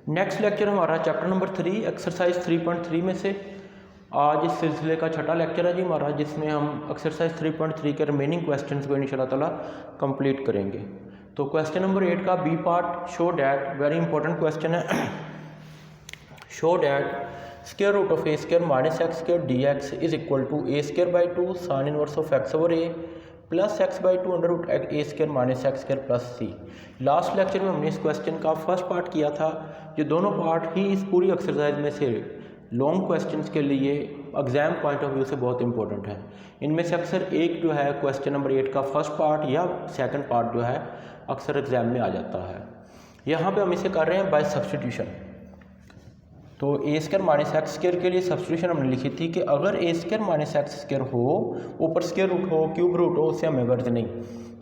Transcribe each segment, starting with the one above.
Next lecture हमारा chapter number 3 exercise 3.3 में से आज इस सिलसिले का छठा लेक्चर है जी हमारा, जिसमें हम एक्सरसाइज 3.3 के रिमेनिंग क्वेश्चंस को इंशाल्लाह ताला कंप्लीट करेंगे। तो क्वेश्चन नंबर 8 का b part, show that, very important question है। Show that square root of a square minus x square d x is equal to a square by 2 sine inverse of x over a plus x by 2 under root a square minus x square plus c. Last lecture में हमने इस question का first part किया था। ये दोनों part ही इस पूरी एक्सरसाइज में से लॉन्ग क्वेश्चंस के लिए एग्जाम पॉइंट ऑफ व्यू से बहुत इंपॉर्टेंट है। इनमें से अक्सर एक जो है क्वेश्चन नंबर 8 का फर्स्ट पार्ट या सेकंड पार्ट जो है अक्सर एग्जाम में आ जाता है। यहाँ पे हम इसे कर रहे हैं बाय सब्सटीट्यूशन। तो a square minus x square के लिए सब्सटीट्यूशन हमने लिखी थी कि अगर ए स्क्वायर माइनस एक्स स्क्वायर हो, ऊपर स्क्वायर रूट हो, क्यूब रूट हो, उससे हमें गर्ज नहीं,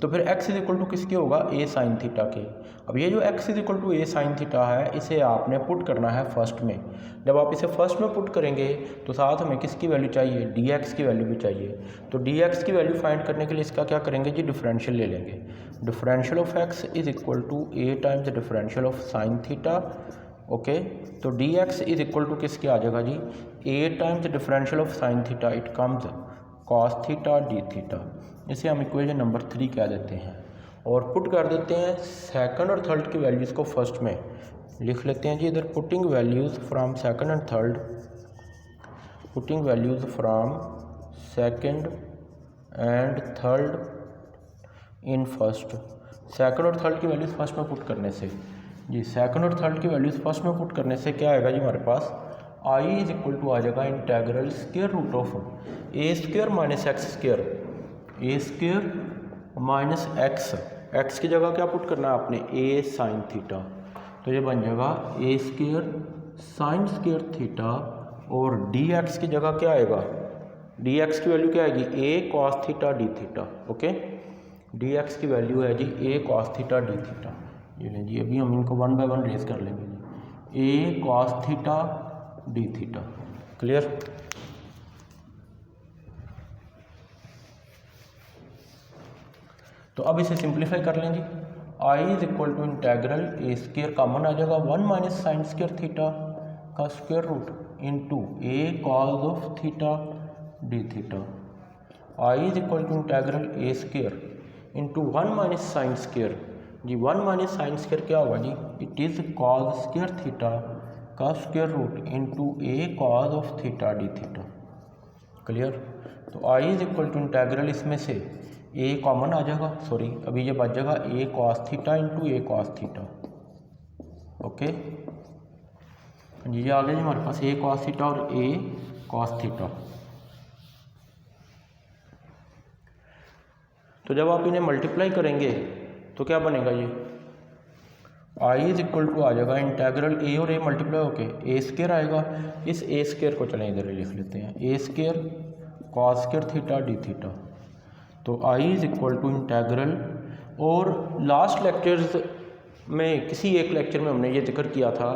तो फिर एक्स इज इक्वल टू किसके होगा, ए साइन थीटा के। अब ये जो x is equal to a sine theta है, इसे आपने पुट करना है फर्स्ट में। जब आप इसे फर्स्ट में पुट करेंगे तो साथ हमें किसकी वैल्यू चाहिए, डी एक्स की वैल्यू भी चाहिए। तो डी एक्स की वैल्यू फाइंड करने के लिए इसका क्या करेंगे जी, डिफरेंशियल ले लेंगे। Differential of x is equal to a times the differential of sine theta. Okay, तो d x is equal to किसके आ जाएगा जी, a times differential of sine theta, it comes cos theta d theta. इसे हम equation number 3 कह देते हैं और पुट कर देते हैं सेकंड और थर्ड की वैल्यूज़ को फर्स्ट में लिख लेते हैं जी। इधर putting values from second and third, putting values from second and third in first. Second और थर्ड की वैल्यूज़ फर्स्ट में पुट करने से जी, सेकंड और थर्ड की वैल्यूज़ फर्स्ट में पुट करने से क्या आएगा जी हमारे पास, आई इज इक्वल टू आ जाएगा integral square root of a square minus x square, a square minus x, x की जगह क्या पुट करना है आपने, ए साइन थीटा। तो ये बन जाएगा ए स्क्वायर साइन स्क्वायर थीटा और डी एक्स की जगह क्या आएगा, डी एक्स की वैल्यू क्या आएगी, a cos theta d theta. Okay, d x की वैल्यू है जी a cos theta d theta. ये लें जी, अभी हम इनको 1 बाय 1 रेज कर लेंगे जी, a cos theta d theta. Clear. तो अब इसे सिंप्लीफाई कर लें जी। I is equal to integral a square common आ जाएगा 1 माइनस साइन स्क्वायर थीटा का square root into a cos of theta d theta. I is equal to integral a square into 1 minus sine square जी, 1 minus sine square क्या होगा जी, it is cos square theta का square root into a cos of theta d theta. Clear. तो I is equal to integral, इसमें से ए common आ जाएगा, सॉरी अभी ये बच जाएगा ए कॉस थीटा इंटू ए कॉस थीटा। ओके जी, ये आ गया जी हमारे पास ए कॉस थीटा और ए कॉस थीटा। तो जब आप इन्हें मल्टीप्लाई करेंगे तो क्या बनेगा ये, आई इज इक्वल टू आ जाएगा इंटेग्रल ए और ए मल्टीप्लाई होके ए स्क्वायर आएगा। इस ए स्क्वायर को चलें इधर लिख लेते हैं, a square cos square theta d theta. तो I is equal to integral, और लास्ट लेक्चर्स में किसी एक लेक्चर में हमने ये जिक्र किया था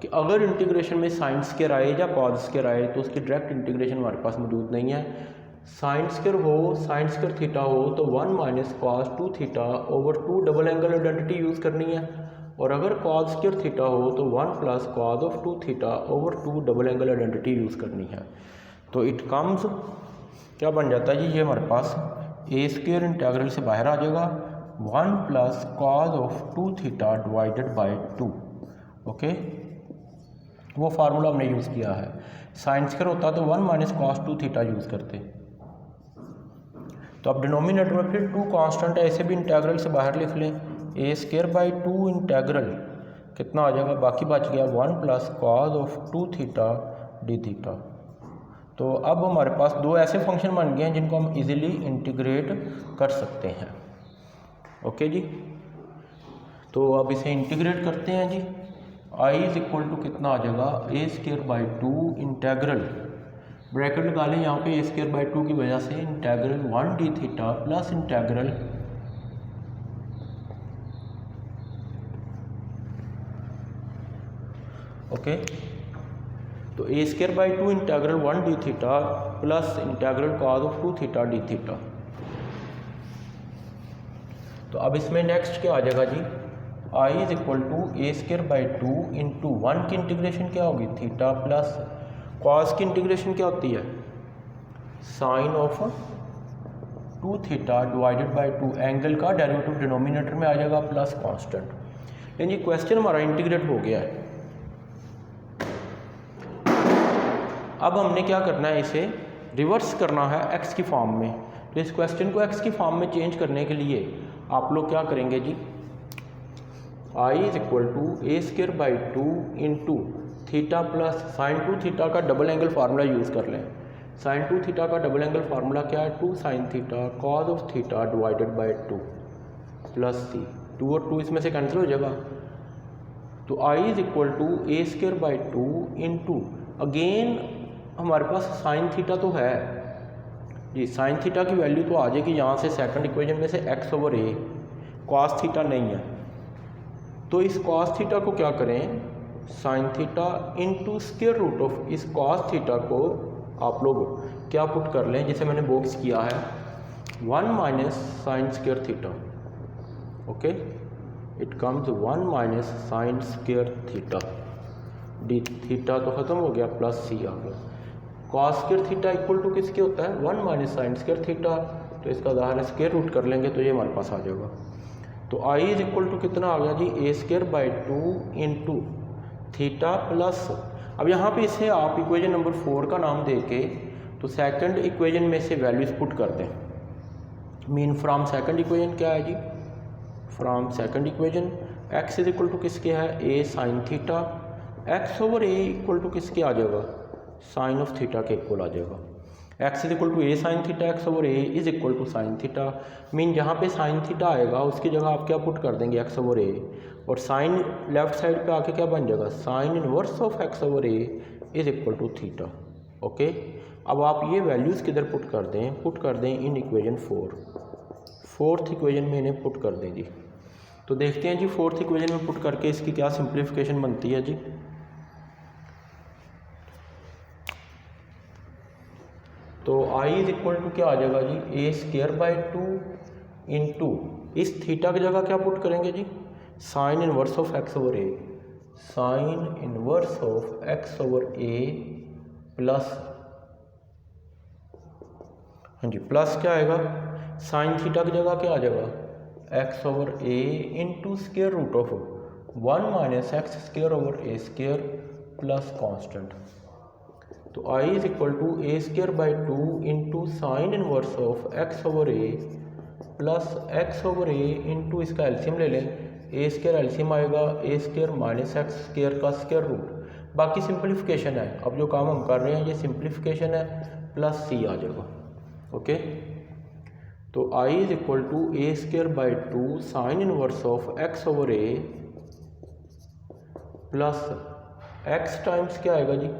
कि अगर इंटीग्रेशन में साइन स्क्वायर आए या कॉस स्क्वायर आए तो उसकी डायरेक्ट इंटीग्रेशन हमारे पास मौजूद नहीं है। साइन स्क्वायर हो, साइन स्क्वायर थीटा हो तो 1 minus cos 2 theta over 2 double angle identity use करनी है, और अगर कॉस स्क्वायर थीटा हो तो 1 plus cos of 2 theta over 2 double angle identity use करनी है। तो इट कम्स क्या बन जाता है जी, ये हमारे पास ए स्क्वायर इंटेग्रल से बाहर आ जाएगा 1 plus cos of 2 theta divided by 2। Okay, वो फार्मूला हमने यूज़ किया है। साइन स्क्वायर होता तो 1 माइनस कॉस 2 थीटा यूज़ करते। तो अब डिनोमिनेटर में फिर 2 कांस्टेंट है, इसे भी इंटेग्रल से बाहर लिख लें, ए स्क्वायर बाई 2 इंटेग्रल कितना आ जाएगा, बाकी बच गया 1 plus cos of 2 theta d theta. तो अब हमारे पास दो ऐसे फंक्शन बन गए हैं जिनको हम इजीली इंटीग्रेट कर सकते हैं। ओके जी, तो अब इसे इंटीग्रेट करते हैं जी। आई इज इक्वल टू कितना आ जाएगा, ए स्क्वायर बाई 2 इंटेग्रल, ब्रैकेट लगा लें यहाँ पे, ए स्क्वायर बाई 2 की वजह से integral 1 d theta plus integral okay, तो a square by 2 integral 1 d theta plus integral cos of 2 theta d theta. तो अब इसमें नेक्स्ट क्या आ जाएगा जी, I is equal to a square by 2 into 1 की इंटीग्रेशन क्या होगी थीटा प्लस कॉस की इंटीग्रेशन क्या होती है sine of 2 theta divided by 2 angle का डेरिवेटिव डिनोमिनेटर में आ जाएगा प्लस कांस्टेंट। यानी क्वेश्चन हमारा इंटीग्रेट हो गया है। अब हमने क्या करना है, इसे रिवर्स करना है एक्स की फॉर्म में। तो इस क्वेश्चन को एक्स की फॉर्म में चेंज करने के लिए आप लोग क्या करेंगे जी, I is equal to a square by 2 into theta plus sine 2 theta का डबल एंगल फार्मूला यूज़ कर लें। साइन 2 थीटा का डबल एंगल फार्मूला क्या है 2 sine theta cos of theta divided by 2 plus c 2 और 2 इसमें से कैंसिल हो जाएगा। तो I is equal to a square by 2 into again हमारे पास साइन थीटा तो है जी, साइन थीटा की वैल्यू तो आ जाएगी यहाँ से सेकंड इक्वेशन में से x over a, cos theta नहीं है। तो इस कॉस थीटा को क्या करें sine theta into square root of इस कॉस थीटा को आप लोग क्या पुट कर लें, जिसे मैंने बॉक्स किया है 1 minus sine square theta. Okay, it comes 1 minus sine square theta, d theta तो ख़त्म हो गया प्लस सी आ गया। Cos square theta equal to किसके होता है 1 माइनस साइन स्क्वायर थीटा। तो इसका दाहिने स्क्वायर रूट कर लेंगे तो ये हमारे पास आ जाएगा। तो आई इज इक्वल टू कितना आ गया जी a square by 2 into theta plus, अब यहाँ पे इसे आप इक्वेशन नंबर 4 का नाम दे के तो सेकंड इक्वेशन में से वैल्यूज पुट कर दें। मीन फ्रॉम सेकंड इक्वेशन क्या है जी, from second equation x is equal to किसके है a sine theta, x over a equal to किसके आ जाएगा साइन ऑफ थीटा के इक्वल आ जाएगा। X is equal to a sine theta, x over a is equal to sine theta. Mean जहाँ पे साइन थीटा आएगा उसकी जगह आप क्या पुट कर देंगे एक्स ओवर ए, और साइन लेफ्ट साइड पे आके क्या बन जाएगा sine inverse of x over a is equal to theta. Okay, अब आप ये वैल्यूज़ किधर पुट कर दें, पुट कर दें इन इक्वेशन 4th इक्वेशन में इन्हें पुट कर दें जी। तो देखते हैं जी 4th इक्वेशन में पुट करके इसकी क्या सिंप्लीफिकेशन बनती है जी। तो आई इज इक्वल टू क्या आ जाएगा जी ए स्क्वायर बाई 2 इंटू इस थीटा की जगह क्या पुट करेंगे जी sine inverse of x over a, sine inverse of x over a plus, हाँ जी प्लस क्या आएगा साइन थीटा की जगह क्या आ जाएगा x over a into square root of 1 minus x square over a square plus constant. तो I is equal to a square by 2 into sine inverse of x over a plus x over a into इसका LCM ले लें, a square LCM आएगा a square minus x square का square root. बाकी simplification है, अब जो काम हम कर रहे हैं ये सिंप्लीफिकेशन है, प्लस सी आ जाएगा। ओके, तो I is equal to a square by 2 sine inverse of x over a plus x times क्या आएगा जी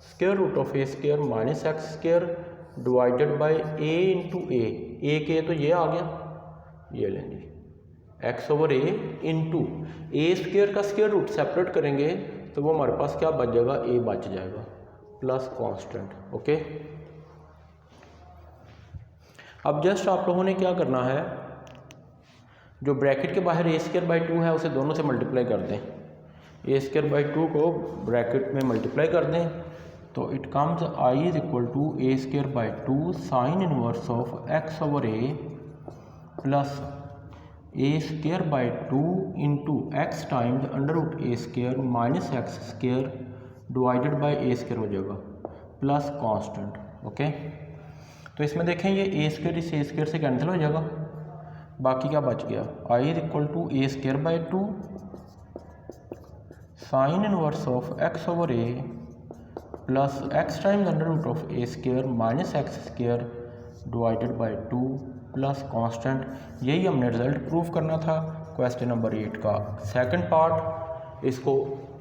square root of a square minus x square divided by a into a के तो ये आ गया, ये लेंगे x over a into a square का स्क्वायर रूट सेपरेट करेंगे तो वो हमारे पास क्या बच जाएगा ए बच जाएगा प्लस कांस्टेंट। ओके, अब जस्ट आप लोगों ने क्या करना है, जो ब्रैकेट के बाहर ए स्क्वायर बाई 2 है उसे दोनों से मल्टीप्लाई कर दें। ए स्क्वायर बाई 2 को ब्रैकेट में मल्टीप्लाई कर दें तो it comes I is equal to a square by 2 sine inverse of x over a plus a square by 2 into x times under root a square minus x square divided by a square हो जाएगा plus constant. Okay, तो इसमें देखें ये ए square इस ए square से cancel हो जाएगा, बाकी क्या बच गया I is equal to a square by 2 sine inverse of x over a plus x times under root of a square minus x square divided by 2 plus constant. यही हमने रिजल्ट प्रूव करना था क्वेश्चन नंबर 8 का second part. इसको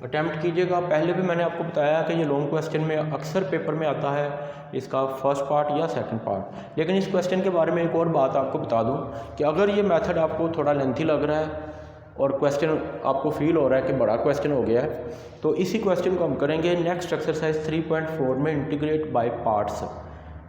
attempt कीजिएगा। पहले भी मैंने आपको बताया कि ये लॉन्ग क्वेश्चन में अक्सर पेपर में आता है इसका फर्स्ट पार्ट या सेकंड पार्ट, लेकिन इस क्वेश्चन के बारे में एक और बात आपको बता दूं कि अगर ये मेथड आपको थोड़ा लेंथी लग रहा है और क्वेश्चन आपको फील हो रहा है कि बड़ा क्वेश्चन हो गया है, तो इसी क्वेश्चन को हम करेंगे नेक्स्ट एक्सरसाइज 3.4 में इंटीग्रेट बाय पार्ट्स।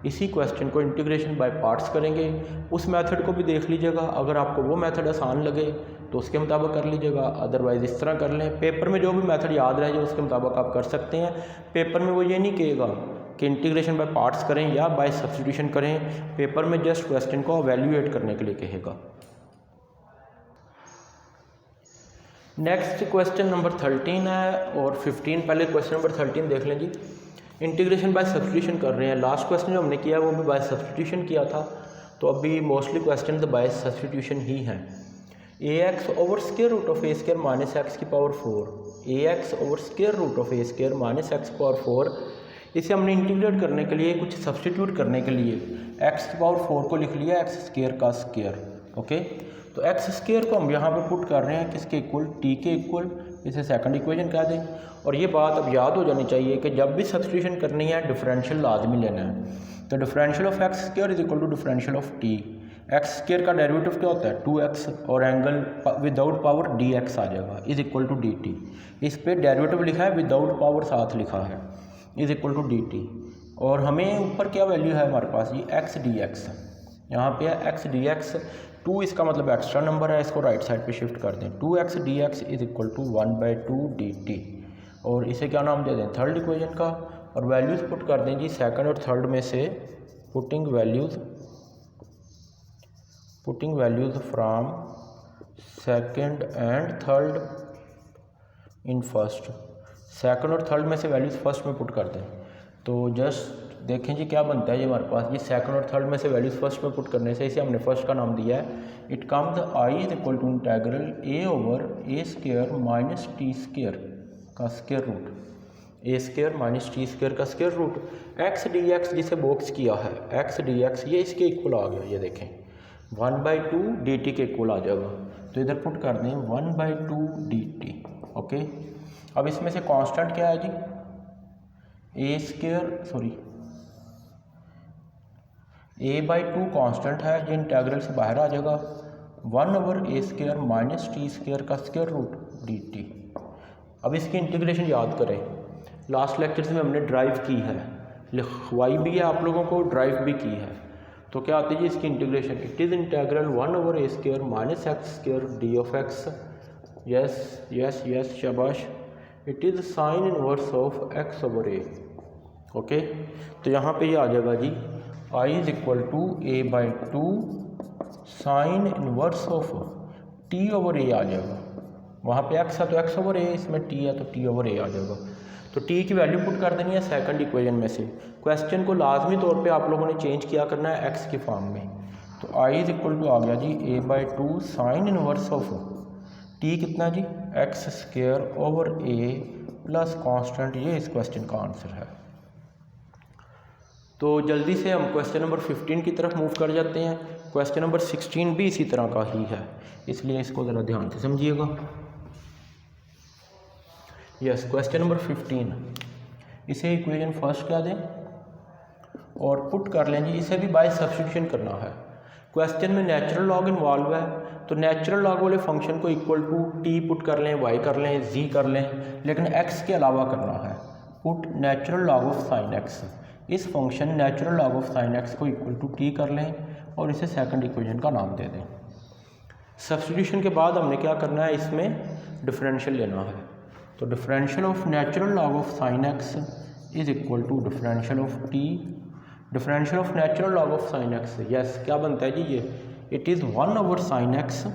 इसी क्वेश्चन को इंटीग्रेशन बाय पार्ट्स करेंगे। उस मेथड को भी देख लीजिएगा, अगर आपको वो मेथड आसान लगे तो उसके मुताबिक कर लीजिएगा, अदरवाइज़ इस तरह कर लें। पेपर में जो भी मेथड याद रहे उसके मुताबिक आप कर सकते हैं। पेपर में वो ये नहीं कहेगा कि इंटीग्रेशन बाय पार्ट्स करें या बाय सब्स्टिट्यूशन करें, पेपर में जस्ट क्वेश्चन को एवेल्यूएट करने के लिए कहेगा। नेक्स्ट क्वेश्चन नंबर 13 है और 15। पहले क्वेश्चन नंबर 13 देख लें जी। इंटीग्रेशन बाय सब्स्टिट्यूशन कर रहे हैं। लास्ट क्वेश्चन जो हमने किया वो भी बाय सब्स्टिट्यूशन किया था, तो अभी मोस्टली क्वेश्चन तो बाय सब्स्टिट्यूशन ही हैं। A x over square root of a square minus x की power 4, a x over square root of a square minus x की पावर 4, इसे हमने इंटीग्रेट करने के लिए, कुछ सब्स्टिट्यूट करने के लिए एक्स की पावर 4 को लिख लिया एक्स स्क्वायर का स्क्वायर। ओके, तो एक्स स्क्वायर को हम यहाँ पे पुट कर रहे हैं किसके इक्वल, टी के इक्वल, इसे सेकंड इक्वेशन कह दें। और ये बात अब याद हो जानी चाहिए कि जब भी सब्स्टिट्यूशन करनी है डिफरेंशियल लाजमी लेना है। तो differential of x square is equal to differential of t. X square का डेरिवेटिव क्या होता है 2x, और एंगल विदाउट पावर dx आ जाएगा इज इक्वल टू dt। इस पे डेरिवेटिव लिखा है विदाउट पावर साथ लिखा है, इज इक्वल टू dt। और हमें ऊपर क्या वैल्यू है हमारे पास ये x dx, यहाँ पे है x dx। 2 इसका मतलब एक्स्ट्रा नंबर है, इसको राइट साइड पे शिफ्ट कर दें। 2x dx is equal to 1/2 dt। और इसे क्या नाम दे दें थर्ड इक्वेशन का, और वैल्यूज़ पुट कर दें जी सेकंड और थर्ड में से, putting values from second and third in first. Second और थर्ड में से वैल्यूज़ फर्स्ट में पुट कर दें। तो जस्ट देखें जी क्या बनता है ये हमारे पास, ये सेकंड और थर्ड में से वैल्यूज़ फर्स्ट में पुट करने से इसे हमने फर्स्ट का नाम दिया है। It comes I is equal to integral a over a square minus t square का square root, a square minus t square का square root, x d x जिसे बॉक्स किया है, एक्स डी एक्स ये इसके इक्वल आ गया, ये देखें 1/2 dt के इक्वल आ जाएगा। तो इधर पुट कर दें 1/2 dt। ओके, अब इसमें से कांस्टेंट क्या है जी, a square sorry a/2 constant है, ये इंटेग्रल से बाहर आ जाएगा, 1/a square minus t square का स्क्वायर रूट dt। अब इसकी इंटीग्रेशन याद करें, लास्ट लेक्चर में हमने ड्राइव की है, लिखवाई भी है आप लोगों को, ड्राइव भी की है। तो क्या आती है जी इसकी integration, it is integral 1/a square minus x square d of x. Yes yes yes शाबाश, it is sine inverse of x over a. Okay, तो यहाँ पे ये आ जाएगा जी I is equal to a/2 sine inverse of t over a आ जाएगा। वहाँ पे x है तो x ओवर ए, इसमें t है तो t ओवर ए आ जाएगा। तो t की वैल्यू पुट कर देनी है सेकंड इक्वेशन में से। क्वेश्चन को लाजमी तौर पे आप लोगों ने चेंज किया करना है x की फॉर्म में। तो i इज इक्वल टू आ गया जी a/2 sine inverse of t कितना जी x square over a plus constant, ये इस क्वेश्चन का आंसर है। तो जल्दी से हम क्वेश्चन नंबर 15 की तरफ मूव कर जाते हैं। क्वेश्चन नंबर 16 भी इसी तरह का ही है, इसलिए इसको ज़रा ध्यान से समझिएगा। यस, क्वेश्चन नंबर 15, इसे इक्वेशन फर्स्ट क्या दें और पुट कर लें जी, इसे भी बाय सब्स्टिट्यूशन करना है। क्वेश्चन में नेचुरल लॉग इन्वॉल्व है, तो नेचुरल लॉग वाले फंक्शन को इक्वल टू टी पुट कर लें, वाई कर लें, जी कर लें, लेकिन एक्स के अलावा करना है। Put natural log of sine x, इस function natural log of sine x को इक्वल टू टी कर लें और इसे सेकंड इक्वेशन का नाम दे दें। सब्स्टिट्यूशन के बाद हमने क्या करना है, इसमें डिफरेंशियल लेना है। तो differential of natural log of sine x is equal to differential of t, differential of natural log of sine x, yes क्या बनता है जी ये, it is 1/sin x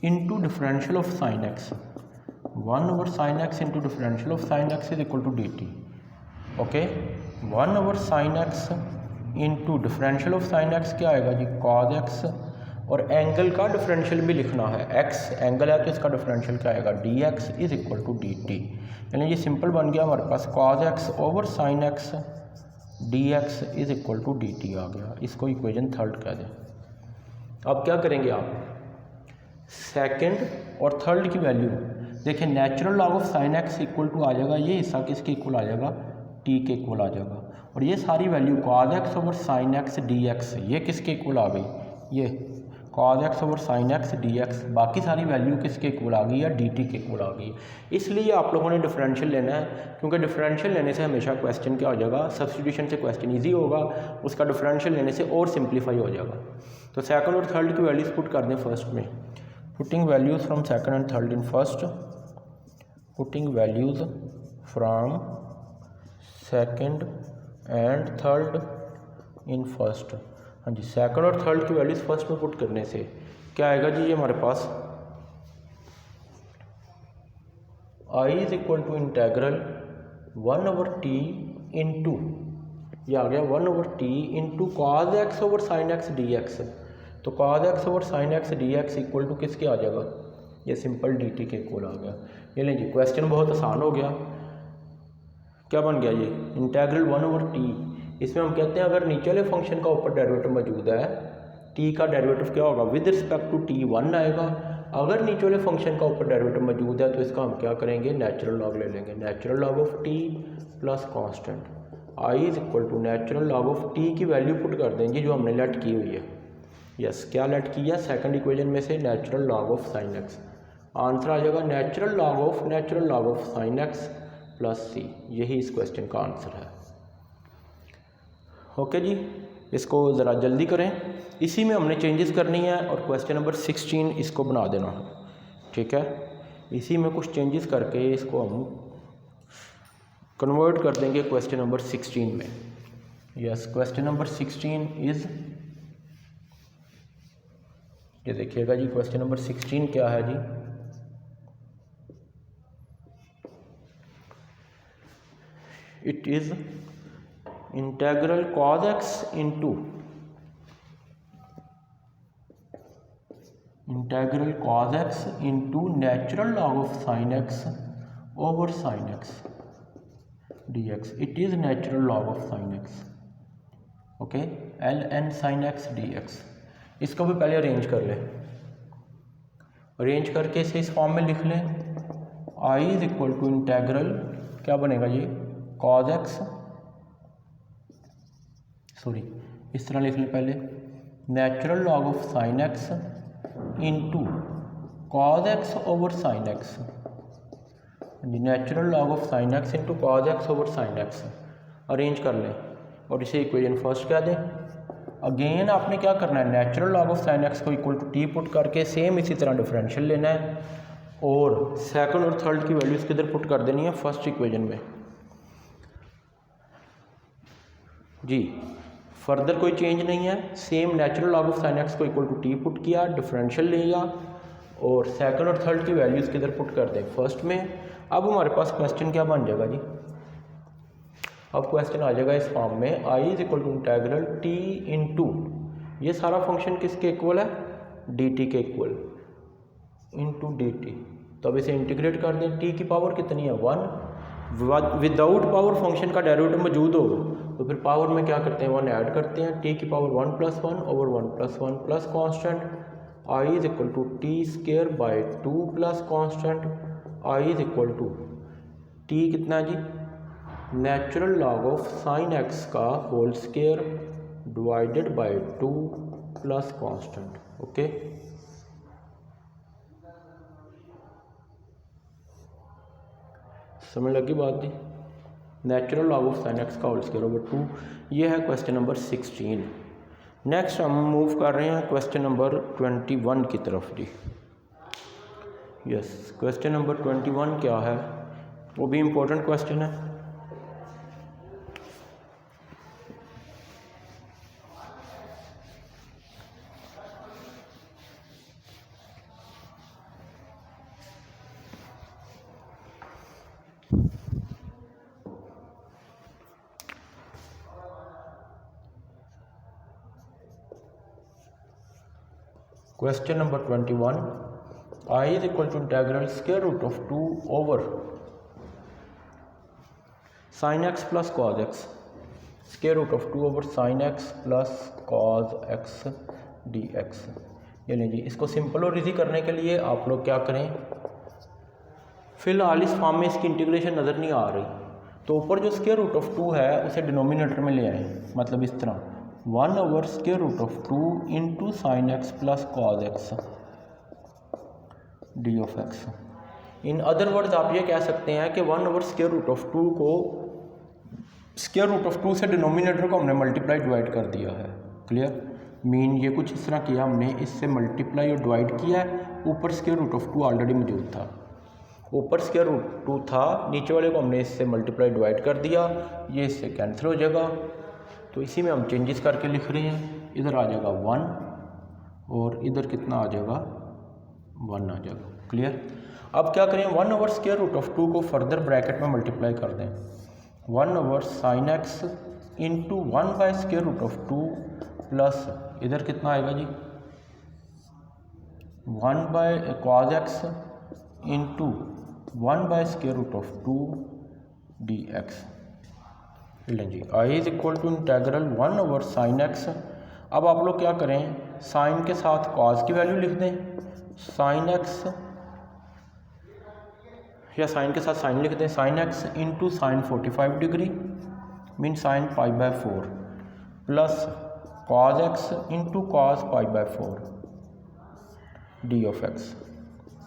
into differential of sine x, 1/sin x into differential of sine x is equal to d t. Okay, 1/sin x into differential of sine x क्या आएगा जी cos x, और angle का differential भी लिखना है, x angle है तो इसका डिफरेंशियल क्या आएगा dx is equal to dt। यानी ये सिंपल बन गया हमारे पास cos x over sin x dx is equal to dt आ गया। इसको इक्वेशन थर्ड कह दें। अब क्या करेंगे आप, सेकंड और थर्ड की वैल्यू देखिए, natural log of sine x equal to आ जाएगा, ये हिस्सा किसके इक्वल आ जाएगा, टी के इक्वल आ जाएगा, और ये सारी value cos x over sine x d x ये किसके इक्वल आ गई, ये cos x over sin x dx, बाकी सारी वैल्यू किसके इक्वल आ गई या dt के इक्वल आ गई। इसलिए आप लोगों ने डिफरेंशियल लेना है, क्योंकि डिफरेंशियल लेने से हमेशा क्वेश्चन क्या हो जाएगा, सब्स्टिट्यूशन से क्वेश्चन ईजी होगा, उसका डिफरेंशियल लेने से और सिंप्लीफाई हो जाएगा। तो सेकंड और थर्ड की वैल्यूज़ पुट कर दें फर्स्ट में, putting values from second and third in first, putting values from second and third in first. हाँ जी, सेकंड और थर्ड की वैल्यूज फर्स्ट में पुट करने से क्या आएगा जी, ये हमारे पास i is equal to integral 1/t into, ये आ गया 1/t into cos x over sin x dx। तो cos x over sin x dx equal to किसके आ जाएगा, ये सिंपल dt के इक्वल आ गया। ये लें जी, क्वेश्चन बहुत आसान हो गया। क्या बन गया ये, इंटेग्रल 1/t। इसमें हम कहते हैं अगर नीचे वाले फंक्शन का ऊपर डेरिवेटिव मौजूद है, t का डेरिवेटिव क्या होगा, विद रिस्पेक्ट टू t 1 आएगा। अगर नीचे वाले फंक्शन का ऊपर डेरिवेटिव मौजूद है तो इसका हम क्या करेंगे, नेचुरल लॉग ले लेंगे, natural log of t plus constant i is equal to natural log of t की वैल्यू पुट कर देंगे जो हमने लेट की हुई है। यस, क्या लेट की है, सेकंड इक्वेशन में से natural log of sin x। Answer आ जाएगा natural log of sin x plus c। यही इस क्वेश्चन का आंसर है। ओके जी, इसको ज़रा जल्दी करें, इसी में हमने चेंजेस करनी है और क्वेश्चन नंबर 16 इसको बना देना है, ठीक है। इसी में कुछ चेंजेस करके इसको हम कन्वर्ट कर देंगे क्वेश्चन नंबर 16 में। यस, क्वेश्चन नंबर 16 इज़, ये देखिएगा जी, क्वेश्चन नंबर 16 क्या है जी, it is integral cos x into natural log of sin x over sin x dx। It is natural log of sin x, okay, ln sin x dx। इसको भी पहले arrange कर लें, अरेंज करके इसे इस फॉर्म में लिख लें, i is equal to integral, क्या बनेगा ये, cos x, सॉरी इस तरह लिख लें पहले, natural log of sin x into cos x over sin x, natural log of sin x into cos x over sin x। Arrange कर लें और इसे इक्वेशन फर्स्ट कह दें। अगेन आपने क्या करना है, natural log of sin x को इक्वल टू t पुट करके सेम इसी तरह डिफरेंशियल लेना है और सेकंड और थर्ड की वैल्यूज़ किधर पुट कर देनी है, फर्स्ट इक्वेशन में जी। फर्दर कोई चेंज नहीं है, same natural log of sin x को इक्वल टू t पुट किया, डिफरेंशियल लिया और सेकंड और थर्ड की वैल्यूज़ किधर पुट कर दें, फर्स्ट में। अब हमारे पास क्वेश्चन क्या बन जाएगा जी, अब क्वेश्चन आ जाएगा इस फॉर्म में, i is equal to integral t into, ये सारा फंक्शन किसके इक्वल है, dt के इक्वल, इंटू dt। तो अब इसे इंटीग्रेट कर दें, t की पावर कितनी है 1, विदाउट पावर फंक्शन का डेरिवेटिव मौजूद हो तो फिर पावर में क्या करते हैं, 1 ऐड करते हैं, t की power 1 + 1 over 1 + 1 plus constant i is equal to t square by 2 plus constant i is equal to t कितना जी, natural log of sin x का whole square divided by 2 plus constant. Okay, समझ लगी बात जी, natural log of sin x का whole square over 2। ये है क्वेश्चन नंबर 16। नेक्स्ट हम मूव कर रहे हैं क्वेश्चन नंबर 21 की तरफ जी। यस, क्वेश्चन नंबर 21 क्या है, वो भी इम्पोर्टेंट क्वेश्चन है। Question number 21, i is equal to integral square root of 2 over sin x plus cos x, square root of 2 over sin x plus cos x dx। ये लें जी, इसको simple और easy करने के लिए आप लोग क्या करें, फिलहाल इस फॉर्म में इसकी इंटीग्रेशन नज़र नहीं आ रही, तो ऊपर जो स्क्वायर रूट ऑफ 2 है उसे डिनोमिनेटर में ले आएँ, मतलब इस तरह 1/√2 into sine x plus cos x D of x. In other words आप ये कह सकते हैं कि 1/√2 को √2 से डिनोमिनेटर को हमने मल्टीप्लाई डिवाइड कर दिया है। क्लियर? मीन ये कुछ इस तरह किया हमने, इससे मल्टीप्लाई और डिवाइड किया है, ऊपर √2 ऑलरेडी मौजूद था, ऊपर √2 था, नीचे वाले को हमने इससे मल्टीप्लाई डिवाइड कर दिया, ये इससे कैंसिल हो जाएगा। तो इसी में हम चेंजेस करके लिख रहे हैं, इधर आ जाएगा 1 और इधर कितना आ जाएगा 1 आ जाएगा। क्लियर? अब क्या करें, 1/√2 को फर्दर ब्रैकेट में मल्टीप्लाई कर दें, 1/sin x इंटू 1/√2 प्लस इधर कितना आएगा जी 1/cos x इंटू 1/√2 dx। लें जी, i is equal to integral 1/sin x। अब आप लोग क्या करें, साइन के साथ cos की वैल्यू लिख दें, sin x या साइन के साथ साइन लिख दें, sin x into sine 45 degree mean sine π/4 plus cos x into cos π/4 d of x.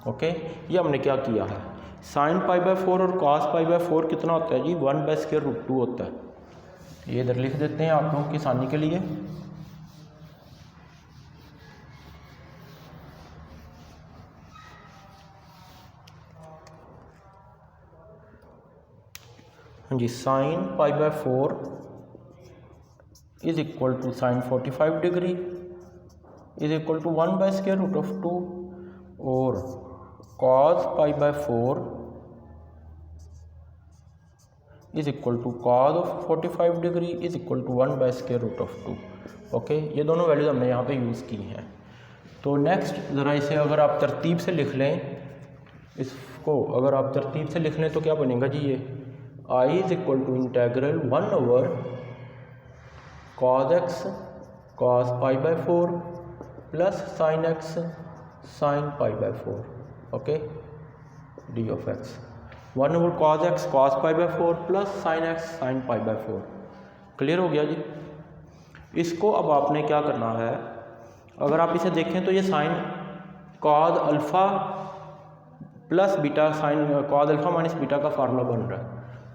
Okay, ये हमने क्या किया है, साइन π/4 और cos π/4 कितना होता है जी 1/√2 होता है। ये इधर लिख देते हैं आप लोगों की आसानी के लिए। हाँ जी, sine π/4 is equal to sine 45 degree is equal to 1/√2 और cos π/4 is equal to cos of 45 degree is equal to 1/√2। Okay, ये दोनों वैल्यूज हमने यहाँ पे यूज़ की हैं। तो नेक्स्ट ज़रा इसे अगर आप तरतीब से लिख लें, इसको अगर आप तरतीब से लिख लें तो क्या बनेगा जी, ये i is equal to integral 1/cos x cos π/4 plus sin x sin π/4 okay d of x. 1/cos x cos π/4 plus sin x sin π/4। Clear हो गया जी। इसको अब आपने क्या करना है, अगर आप इसे देखें तो ये sine cos alpha plus beta sine cos alpha minus beta का फार्मूला बन रहा है।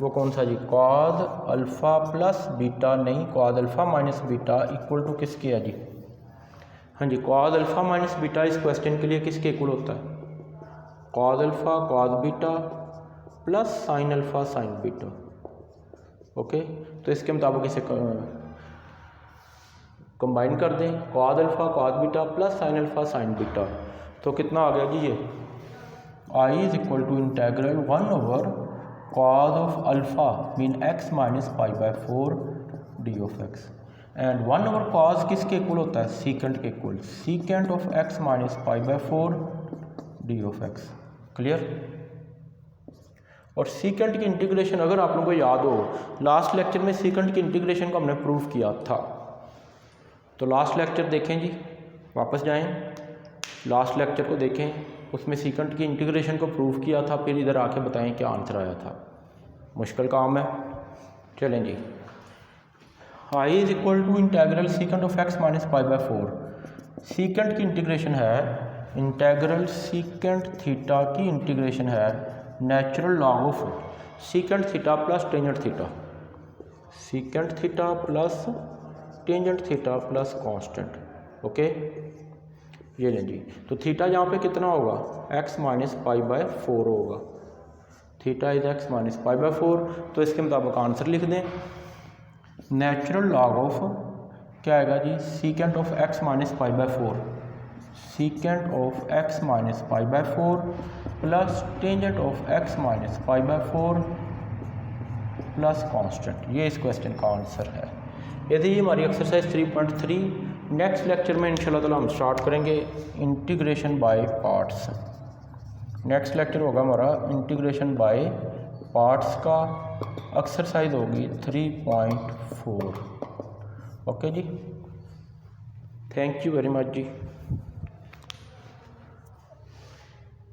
वो कौन सा जी, cos अल्फ़ा प्लस बीटा नहीं, cos alpha minus beta equal to किसके है जी, हाँ जी, cos अल्फ़ा माइनस बीटा इस क्वेश्चन के लिए किसके इक्वल होता है, cos alpha cos beta plus sine alpha sine beta. Okay, तो इसके मुताबिक इसे कंबाइन कर दें, cos alpha cos beta plus sine alpha sine beta, तो कितना आ गया जी, ये i is equal to integral 1/cos of alpha mean x minus π/4 d of x and 1/cos किसके इक्वल होता है, सीकेंट के equal, secant of x minus π/4 d of x. Clear? और सीकेंट की इंटीग्रेशन अगर आप लोगों को याद हो, लास्ट लेक्चर में सीकेंट की इंटीग्रेशन को हमने प्रूव किया था, तो लास्ट लेक्चर देखें जी, वापस जाएं, लास्ट लेक्चर को देखें, उसमें सीकेंट की इंटीग्रेशन को प्रूव किया था, फिर इधर आके बताएं क्या आंसर आया था। मुश्किल काम है, चलें जी। i is equal to integral secant of x minus π/4। Secant की इंटीग्रेशन है, इंटेग्रल सीकेंट थीटा की इंटीग्रेशन है natural log of secant theta plus tangent theta, secant theta plus tangent theta plus constant. Okay, ये लें जी, तो theta यहाँ पे कितना होगा, x माइनस π/4 होगा, थीटा इज x माइनस π/4, तो इसके मुताबिक आंसर लिख दें, नेचुरल लॉग ऑफ क्या आएगा जी, secant of x minus π/4, secant of x minus π/4 plus tangent of x minus π/4 plus constant. ये इस क्वेश्चन का आंसर है। यदि ये हमारी एक्सरसाइज 3.3, नेक्स्ट लेक्चर में इंशाल्लाह ताला हम स्टार्ट करेंगे integration by parts. Next lecture होगा हमारा इंटीग्रेशन बाय पार्ट्स का, एक्सरसाइज होगी 3.4। ओके जी, thank you very much ji.